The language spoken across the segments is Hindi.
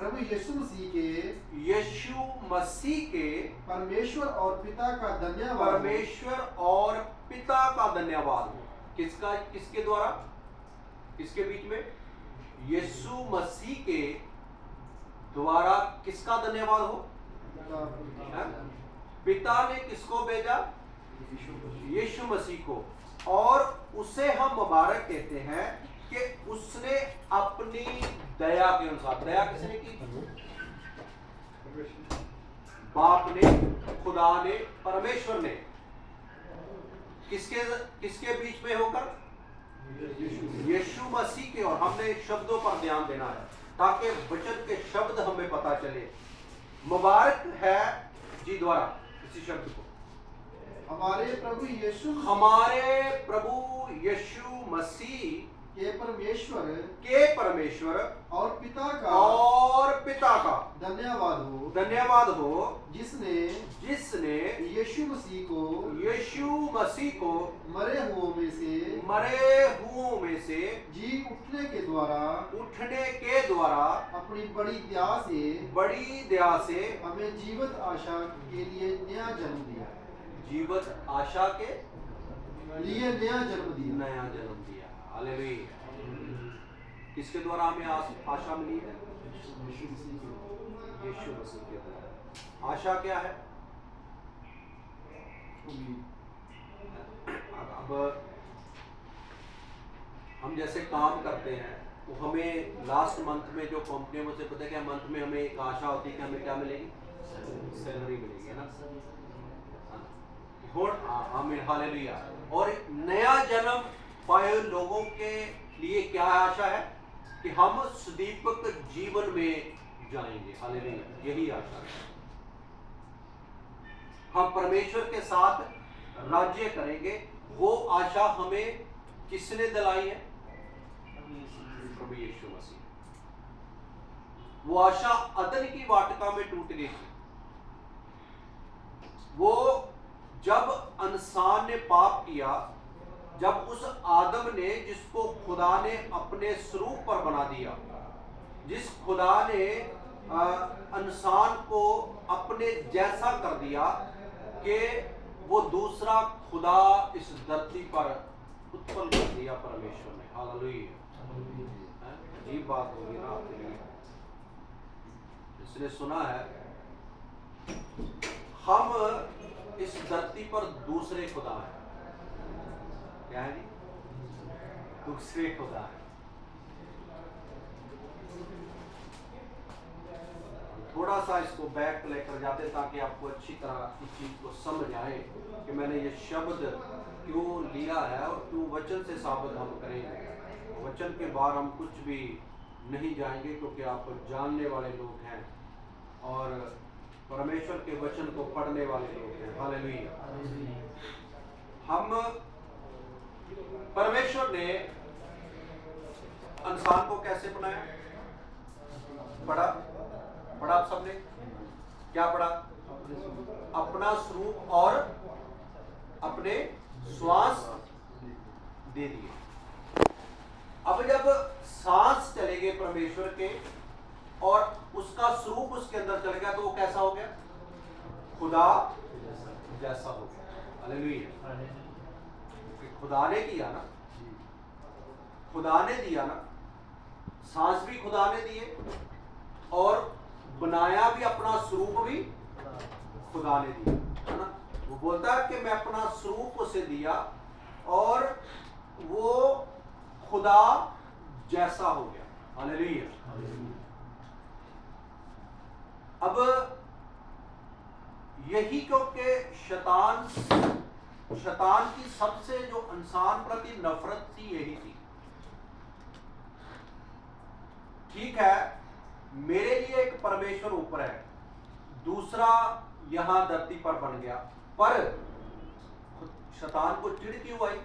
प्रभु यीशु मसीह के परमेश्वर और पिता का धन्यवाद हो। किसके द्वारा, किसके बीच में? यीशु मसीह के द्वारा किसका धन्यवाद हो? पिता ने किसको भेजा? यीशु मसीह को। और उसे हम मुबारक कहते हैं कि उसने अपनी दया के अनुसार, दया किसने की? बाप ने, खुदा ने, परमेश्वर ने। किसके बीच में होकर? यीशु मसीह के। और हमने शब्दों पर ध्यान देना है ताकि वचन के शब्द हमें पता चले। मुबारक है जी द्वारा इसी शब्द को। हमारे प्रभु यीशु मसीह के परमेश्वर और पिता का धन्यवाद हो, जिसने यीशु मसीह को मरे हुओं में से जी उठने के द्वारा अपनी बड़ी दया से हमें जीवित आशा के लिए नया जन्म दिया। हालेलुया। किसके द्वारा हमें आशा मिली है? यीशु मसीह के द्वारा। आशा क्या है? अब हम जैसे काम करते हैं तो हमें लास्ट मंथ में जो कंपनी मुझे पता है कि मंथ में हमें एक आशा होती है कि हमें क्या मिलेगी? सैलरी मिलेगी, है ना? हालेलुया। और नया जन्म पाए लोगों के लिए क्या आशा है? कि हम सुदीपक जीवन में जाएंगे। हालेलुया, यही आशा है। हम परमेश्वर के साथ राज्य करेंगे। वो आशा हमें किसने दिलाई है? प्रभु यीशु मसीह। वो आशा अदन की वाटिका में टूट गई थी। वो जब इंसान ने पाप किया, जब उस आदम ने, जिसको खुदा ने अपने स्वरूप पर बना दिया, जिस खुदा ने इंसान को अपने जैसा कर दिया कि वो दूसरा खुदा इस धरती पर उत्पन्न कर दिया परमेश्वर ने। हालेलुया। अजीब बात होगी ना आपके लिए। इसने सुना है हम इस धरती पर दूसरे खुदा है। क्या है जी? दूसरे खुदा है। थोड़ा सा इसको बैक लेकर जाते ताकि आपको अच्छी तरह इस चीज को समझ आए कि मैंने ये शब्द क्यों लिया है और क्यों वचन से साबित हम करेंगे। वचन के बाहर हम कुछ भी नहीं जाएंगे क्योंकि आप जानने वाले लोग हैं और परमेश्वर के वचन को पढ़ने वाले लोग हैं। हालेलुया। हम परमेश्वर ने इंसान को कैसे बनाया? पढ़ा आप सबने? क्या पढ़ा? अपना स्वरूप और अपने श्वास दे दिए। अब जब सांस चलेंगे परमेश्वर के और उसका स्वरूप उसके अंदर चल गया तो वो कैसा हो गया? खुदा जैसा हो गया। हालेलुया। खुदा ने किया ना, खुदा ने दिया ना, सांस भी खुदा ने दिए और बनाया भी, अपना स्वरूप भी खुदा ने दिया, है ना? वो बोलता है कि मैं अपना स्वरूप उसे दिया और वो खुदा जैसा हो गया। हालेलुया। अब यही क्योंकि शैतान की सबसे जो इंसान प्रति नफरत थी यही थी। ठीक है, मेरे लिए एक परमेश्वर ऊपर है, दूसरा यहां धरती पर बन गया, पर शैतान को चिढ़ क्यों आई?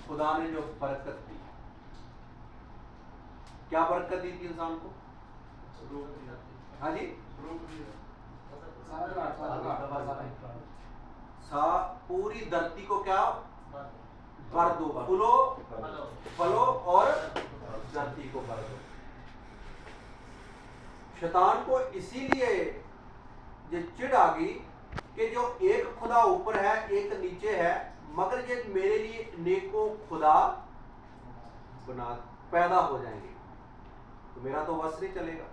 खुदा ने जो बरकत दी, क्या बरकत दी थी इंसान को? हाँ जी, पूरी धरती को क्या भर दो, फूलो फलो और धरती को भर दो। शैतान को इसीलिए ये चिढ़ आ गई कि जो एक खुदा ऊपर है एक नीचे है, मगर ये मेरे लिए नेको खुदा बना पैदा हो जाएंगे तो मेरा तो वश नहीं चलेगा।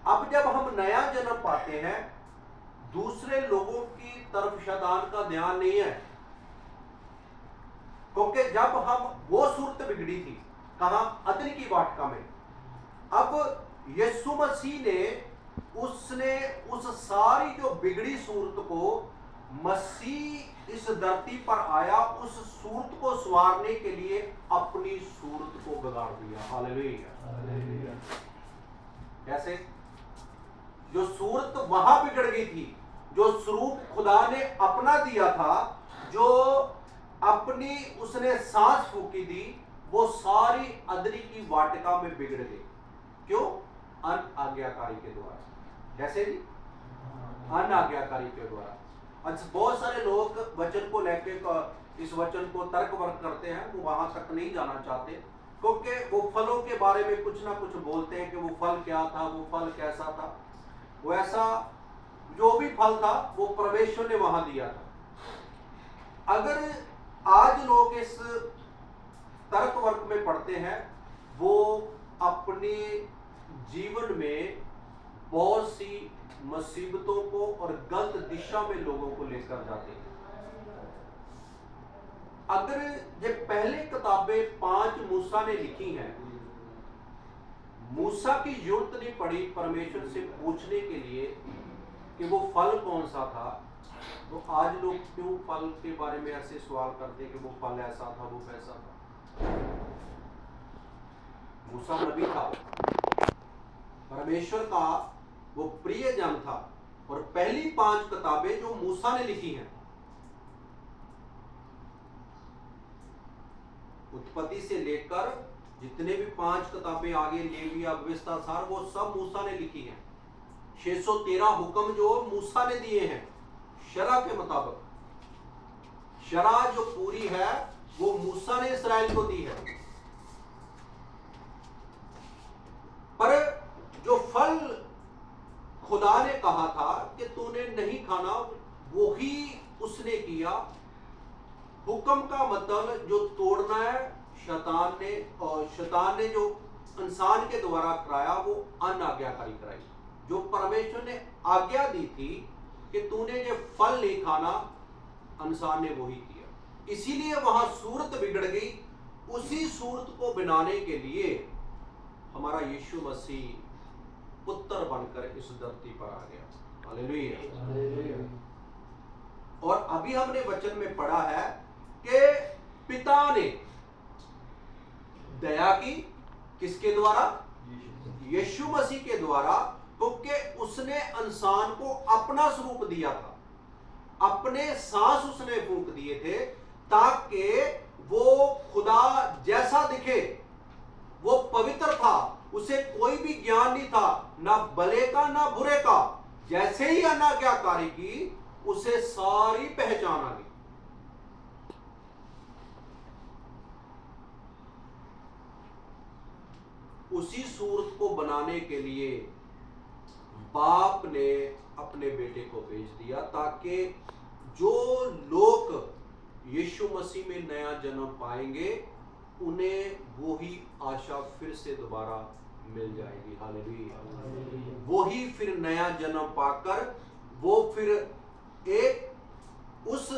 अब जब हम नया जन्म पाते हैं, दूसरे लोगों की तरफ शैतान का ध्यान नहीं है, क्योंकि जब हम वो सूरत बिगड़ी थी कहां, अदन की वाटिका में, अब यीशु मसीह ने उसने उस सारी जो बिगड़ी सूरत को, मसीह इस धरती पर आया उस सूरत को संवारने के लिए अपनी सूरत को बिगाड़ दिया। हालेलुया। कैसे? जो सूरत वहां बिगड़ गई थी, जो स्वरूप खुदा ने अपना दिया था, जो अपनी उसने सांस फूकी थी, वो सारी अदनी की वाटिका में बिगड़ गई। क्यों? अनाज्ञाकारी के द्वारा। कैसे जी? अनाज्ञाकारी के द्वारा। बहुत सारे लोग वचन को लेके इस वचन को तर्क वर्क करते हैं, वो वहां तक नहीं जाना चाहते, क्योंकि वो फलों के बारे में कुछ ना कुछ बोलते हैं कि वो फल क्या था, वो फल कैसा था, वो ऐसा जो भी फल था वो परमेश्वर ने वहां दिया था। अगर आज लोग इस तर्क वर्क में पढ़ते हैं, वो अपने जीवन में बहुत सी मुसीबतों को और गलत दिशा में लोगों को लेकर जाते हैं। अगर ये पहले किताबें 5 मूसा ने लिखी हैं, मूसा की जरूरत नहीं पड़ी परमेश्वर से पूछने के लिए कि वो फल कौन सा था, तो आज लोग क्यों फल के बारे में ऐसे सवाल करते हैं कि वो फल ऐसा था, वो कैसा था। मूसा नबी था, परमेश्वर का वो प्रिय जन था, और पहली 5 किताबें जो मूसा ने लिखी हैं, उत्पत्ति से लेकर जितने भी 5 किताबें आगे लेविया व्यवस्था सार, वो सब मूसा ने लिखी हैं। 613 हुक्म जो मूसा ने दिए हैं शरा के मुताबिक। शरा जो पूरी है वो मूसा ने इस्राएल को दी है। पर जो फल खुदा ने कहा था कि तूने नहीं खाना, वो ही उसने किया। हुक्म का मतलब जो तोड़ना है शैतान ने, और शैतान ने जो इंसान के द्वारा कराया वो अनाज्ञाकारी कराई। जो परमेश्वर ने आज्ञा दी थी कि तूने जो फल नहीं खाना, इंसान ने वही किया। इसीलिए वहां सूरत बिगड़ गई। उसी सूरत को बनाने के लिए हमारा यीशु मसीह पुत्र बनकर इस धरती पर आ गया। हालेलुया। और अभी हमने वचन में पढ़ा है कि पिता ने दया की, किसके द्वारा? यीशु मसीह के द्वारा, क्योंकि उसने इंसान को अपना स्वरूप दिया था, अपने सांस उसने फूंक दिए थे, ताकि वो खुदा जैसा दिखे। वो पवित्र था, उसे कोई भी ज्ञान नहीं था, ना भले का ना बुरे का। जैसे ही अनाज्ञाकारी की, उसे सारी पहचान आ गई। उसी सूरत को बनाने के लिए बाप ने अपने बेटे को भेज दिया, ताकि जो लोग यीशु मसीह में नया जन्म पाएंगे उन्हें वही आशा फिर से दोबारा मिल जाएगी। हालेलुया। वही फिर नया जन्म पाकर वो फिर एक उस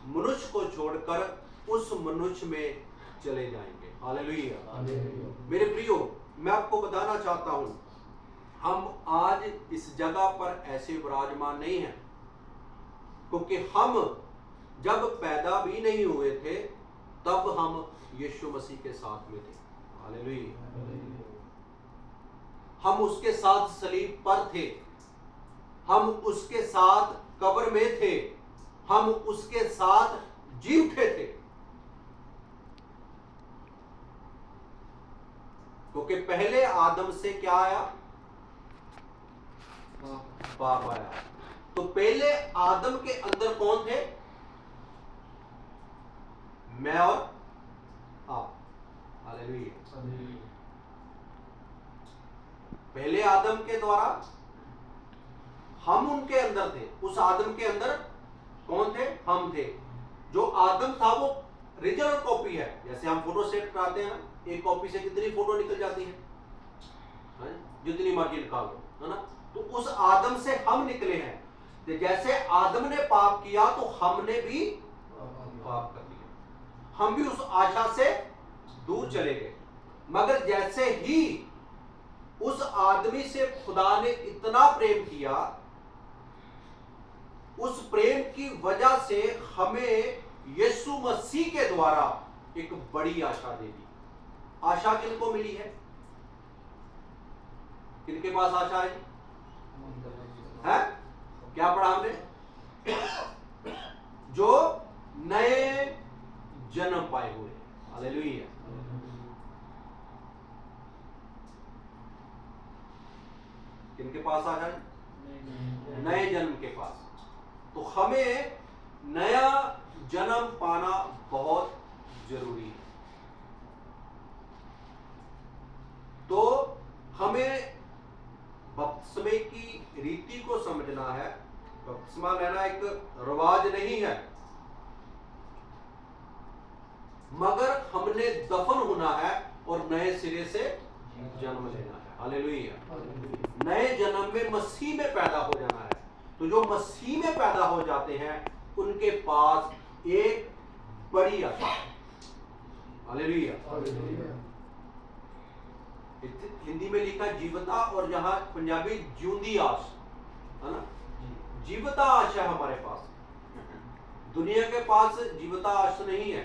मनुष्य को छोड़कर उस मनुष्य में चले जाएंगे। हालेलुया। मेरे प्रियो, मैं आपको बताना चाहता हूं, हम आज इस जगह पर ऐसे विराजमान नहीं हैं, क्योंकि हम जब पैदा भी नहीं हुए थे तब हम यीशु मसीह के साथ में थे। हालेलुया। हम उसके साथ सलीब पर थे, हम उसके साथ कब्र में थे, हम उसके साथ जी उठे थे, क्योंकि पहले आदम से क्या आया? पाप आया। तो पहले आदम के अंदर कौन थे? मैं और आप। हालेलुया। पहले आदम के द्वारा हम उनके अंदर थे, उस आदम के अंदर कौन थे? हम थे। जो आदम था वो रिजनल कॉपी है। जैसे हम फोटो सेट कराते हैं ना, एक कॉपी से कितनी फोटो निकल जाती है, जितनी मर्जी निकाल लो, है ना। तो उस आदम से हम निकले हैं। तो जैसे आदम ने पाप किया तो हमने भी पाप कर दिया, हम भी उस आशा से दूर चले गए। मगर जैसे ही उस आदमी से खुदा ने इतना प्रेम किया, उस प्रेम की वजह से हमें यीशु मसीह के द्वारा एक बड़ी आशा दे दी। आशा किनको मिली है? किनके पास आशा है? क्या पढ़ा हमने? जो नए जन्म पाए हुए। हालेलुया। किनके पास आशा है? नए जन्म के पास। तो हमें नया जन्म पाना बहुत जरूरी है। तो हमें बपतिस्मे की रीति को समझना है। बपतिस्मा लेना एक रिवाज नहीं है, मगर हमने दफन होना है और नए सिरे से जन्म लेना है। हालेलुया। नए जन्म में मसीह में पैदा हो जाना है। तो जो मसीह में पैदा हो जाते हैं उनके पास एक बड़ी आशा है। हालेलुया। हिंदी में लिखा जीवता, और यहां पंजाबी जिउंदी आश, है ना। जीवता आश है हमारे पास। दुनिया के पास जीवता आश नहीं है,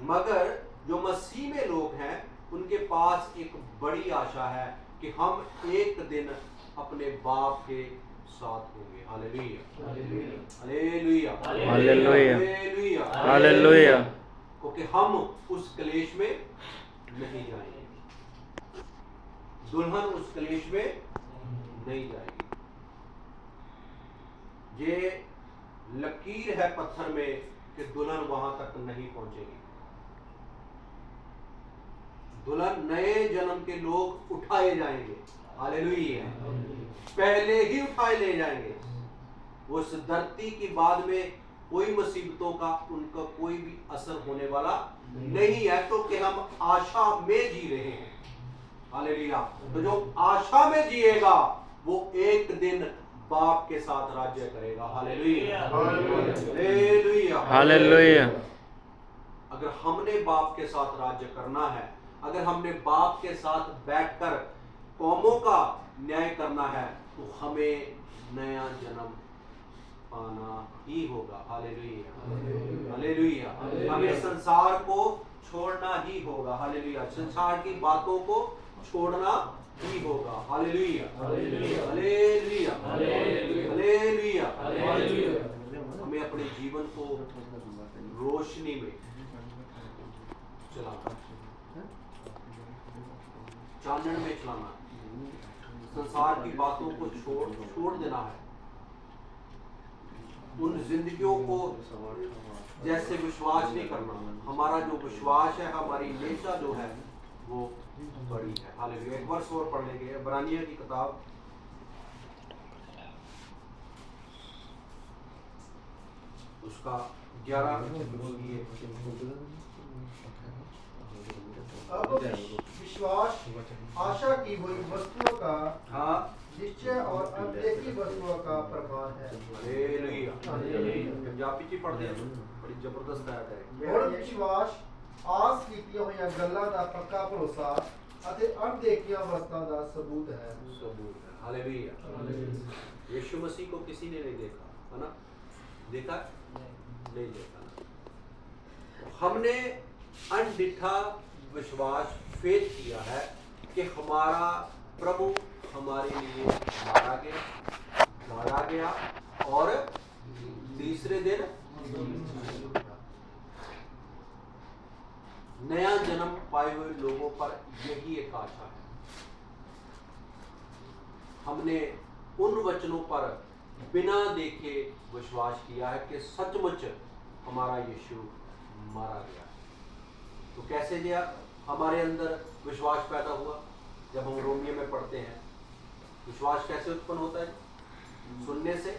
मगर जो मसीह में लोग हैं उनके पास एक बड़ी आशा है कि हम एक दिन अपने बाप के साथ होंगे। Hallelujah, hallelujah, hallelujah, hallelujah. क्योंकि हम उस कलेश में नहीं जाएंगे, दुल्हन उस कलेश में नहीं जाएगी। ये लकीर है पत्थर में कि दुल्हन वहां तक नहीं पहुंचेगी। दुल्हन नए जन्म के लोग उठाए जाएंगे। हालेलुया। पहले ही उठाए ले जाएंगे। उस धरती की बाद में कोई मुसीबतों का उनका कोई भी असर होने वाला नहीं है, क्योंकि हम आशा में जी रहे हैं। हालेलुया। तो जो आशा में जिएगा वो एक दिन बाप के साथ राज्य करेगा। Hallelujah, hallelujah, hallelujah. अगर हमने बाप के साथ राज्य करना है, अगर हमने बाप के साथ बैठकर कौमों का न्याय करना है, तो हमें नया जन्म पाना ही होगा। Hallelujah, hallelujah. हमें संसार को छोड़ना ही होगा। हालेलुया। संसार की बातों को छोड़ना ही होगा। Hallelujah, hallelujah, hallelujah, hallelujah, hallelujah. हमें अपने जीवन को रोशनी में चलाना, चानन में चलाना, संसार की बातों को छोड़ देना है। उन जिंदगियों को जैसे विश्वास नहीं करना। हमारा जो विश्वास है, हमारी नेचा जो है वो बड़ी है। हालेलुया। एक वर्ष और पढ़ लेंगे, इब्रानियों की किताब उसका 11। अब विश्वास आशा की हुई वस्तुओं का निश्चय और अनदेखी वस्तुओं का प्रमाण है। हालेलुया। पंजाबी जी पढ़ते हैं, बड़ी जबरदस्त आयत है। और विश्वास आस कीतियां हुई गल्लां दा पक्का भरोसा ਅਤੇ अनदेखियां वस्तुओं का सबूत है। हालेलुया। यीशु मसीह को किसी ने नहीं देखा, है ना। देखा? नहीं देखा। हमने अनडिठा विश्वास फेथ किया है कि हमारा प्रभु हमारे लिए मारा गया, गाड़ा गया और तीसरे दिन नया जन्म पाए हुए लोगों पर यही एक आशा है। हमने उन वचनों पर बिना देखे विश्वास किया है कि सचमुच हमारा यीशु मारा गया। तो कैसे गया? हमारे अंदर विश्वास पैदा हुआ। जब हम रोमियो में पढ़ते हैं, विश्वास कैसे उत्पन्न होता है? सुनने से,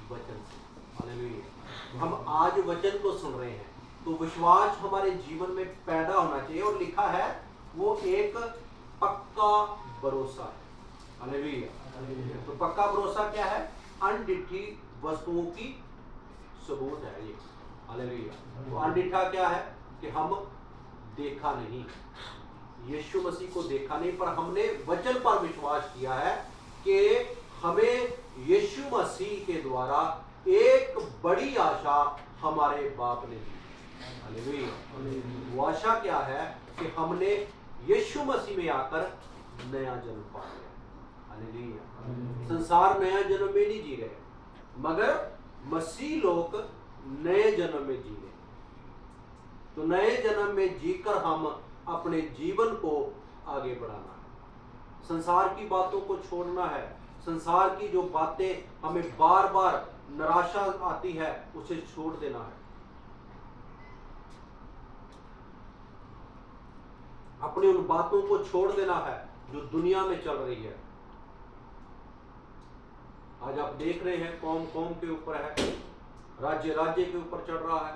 वचन से। हालेलुया। हम आज वचन को सुन रहे हैं तो विश्वास हमारे जीवन में पैदा होना चाहिए, और लिखा है वो एक पक्का भरोसा है। हालेलुया। तो पक्का भरोसा क्या है? अनडिठी वस्तुओं की सबूत है ये। हालेलुया। तो अनडिठा क्या है? कि हम देखा नहीं, यीशु मसीह को देखा नहीं, पर हमने वचन पर विश्वास किया है कि हमें यीशु मसीह के द्वारा एक बड़ी आशा हमारे बाप ने दी। हालेलुया। वो आशा क्या है? कि हमने यीशु मसीह में आकर नया जन्म पा लिया। हालेलुया। संसार नया जन्म में नहीं जी रहे, मगर मसीह लोग नए जन्म में जी रहे। तो नए जन्म में जीकर हम अपने जीवन को आगे बढ़ाना है, संसार की बातों को छोड़ना है। संसार की जो बातें हमें बार बार निराशा आती है, उसे छोड़ देना है। अपनी उन बातों को छोड़ देना है जो दुनिया में चल रही है। आज आप देख रहे हैं कौम कौम के ऊपर है, राज्य राज्य के ऊपर चढ़ रहा है,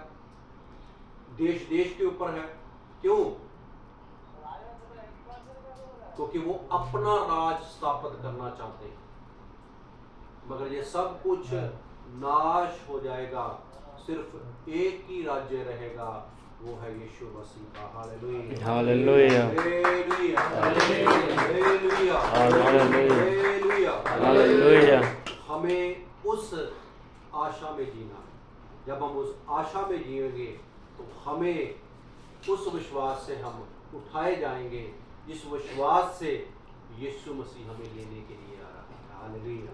देश देश के ऊपर है। क्यों? क्योंकि वो अपना राज स्थापित करना चाहते हैं, मगर ये सब कुछ नाश हो जाएगा। सिर्फ एक ही राज्य रहेगा, वो है यीशु मसीह का। Hallelujah. Hallelujah. Hallelujah. Hallelujah. Hallelujah. हमें उस आशा में जीना है। जब हम उस आशा में जिएंगे तो हमें उस विश्वास से हम उठाए जाएंगे, जिस विश्वास से यीशु मसीह हमें लेने के लिए आ रहा है। हालेलुया।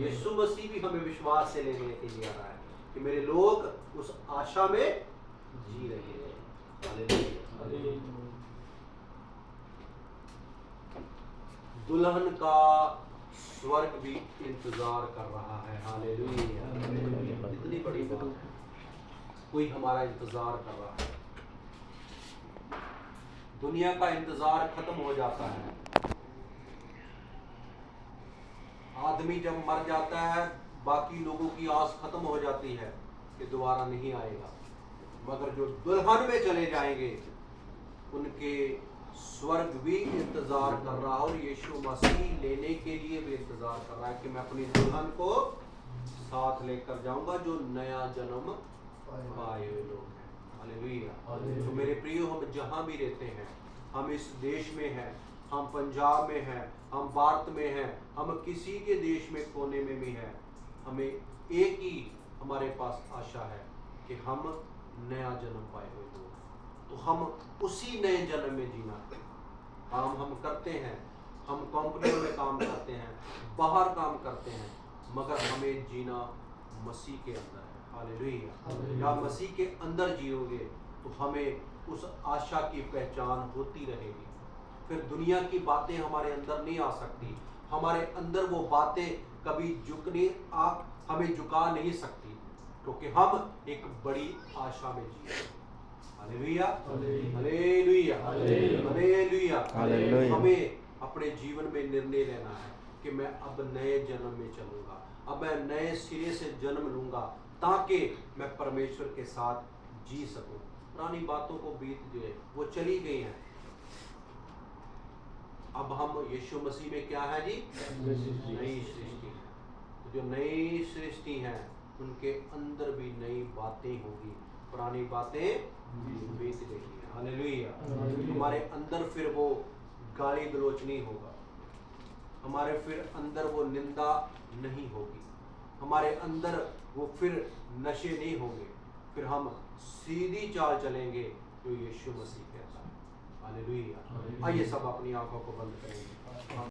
यीशु मसीह भी हमें विश्वास से लेने के लिए आ रहा है कि मेरे लोग उस आशा में जी रहे हैं। हालेलुया। दुल्हन का स्वर्ग भी इंतजार कर रहा है। हालेलुया। इतनी बड़ी बात है, कोई हमारा इंतजार कर रहा है। दुनिया का इंतजार खत्म हो जाता है। आदमी जब मर जाता है, बाकी लोगों की आस खत्म हो जाती है कि दोबारा नहीं आएगा, मगर जो दुल्हन में चले जाएंगे उनके स्वर्ग भी इंतजार कर रहा है, और यीशु मसीह लेने के लिए भी इंतजार कर रहा है कि मैं अपनी दुल्हन को साथ लेकर जाऊंगा, जो नया जन्म पाए हुए लोग हैं। हालेलुया। तो मेरे प्रियो, हम जहां भी रहते हैं, हम इस देश में हैं, हम पंजाब में हैं, हम भारत में हैं, हम किसी के देश में कोने में भी हैं, हमें एक ही हमारे पास आशा है कि हम नया जन्म पाए हुए लोग, तो हम उसी नए जन्म में जीना। काम हम करते हैं, हम कंपनियों में काम करते हैं, बाहर काम करते हैं, मगर हमें जीना मसीह के अंदर है। हालेलुया। जब मसीह के अंदर जियोगे तो हमें उस आशा की पहचान होती रहेगी। फिर दुनिया की बातें हमारे अंदर नहीं आ सकती, हमारे अंदर वो बातें कभी हमें झुका नहीं सकती, क्योंकि हम एक बड़ी आशा में जिए। हालेलुया। हालेलुया। हालेलुया। हालेलुया। हमें अपने जीवन में निर्णय लेना है कि मैं अब नए जन्म में चलूंगा, अब मैं नए सिरे से जन्म लूंगा, ताकि मैं परमेश्वर के साथ जी सकूं। पुरानी बातों को बीत गए, वो चली गई हैं। अब हम यीशु मसीह में क्या है जी? नई सृष्टि है। तो जो नई सृष्टि है उनके अंदर भी नई बातें होगी, पुरानी बातें बीत गई हैं। हालेलुया। हमारे अंदर फिर वो गाली गलौच नहीं होगा, हमारे फिर अंदर वो निंदा नहीं होगी, हमारे अंदर वो फिर नशे नहीं होंगे, फिर हम सीधी चाल चलेंगे जो यीशु मसीह कहता है। हालेलुया। आइए सब अपनी आंखों को बंद करेंगे।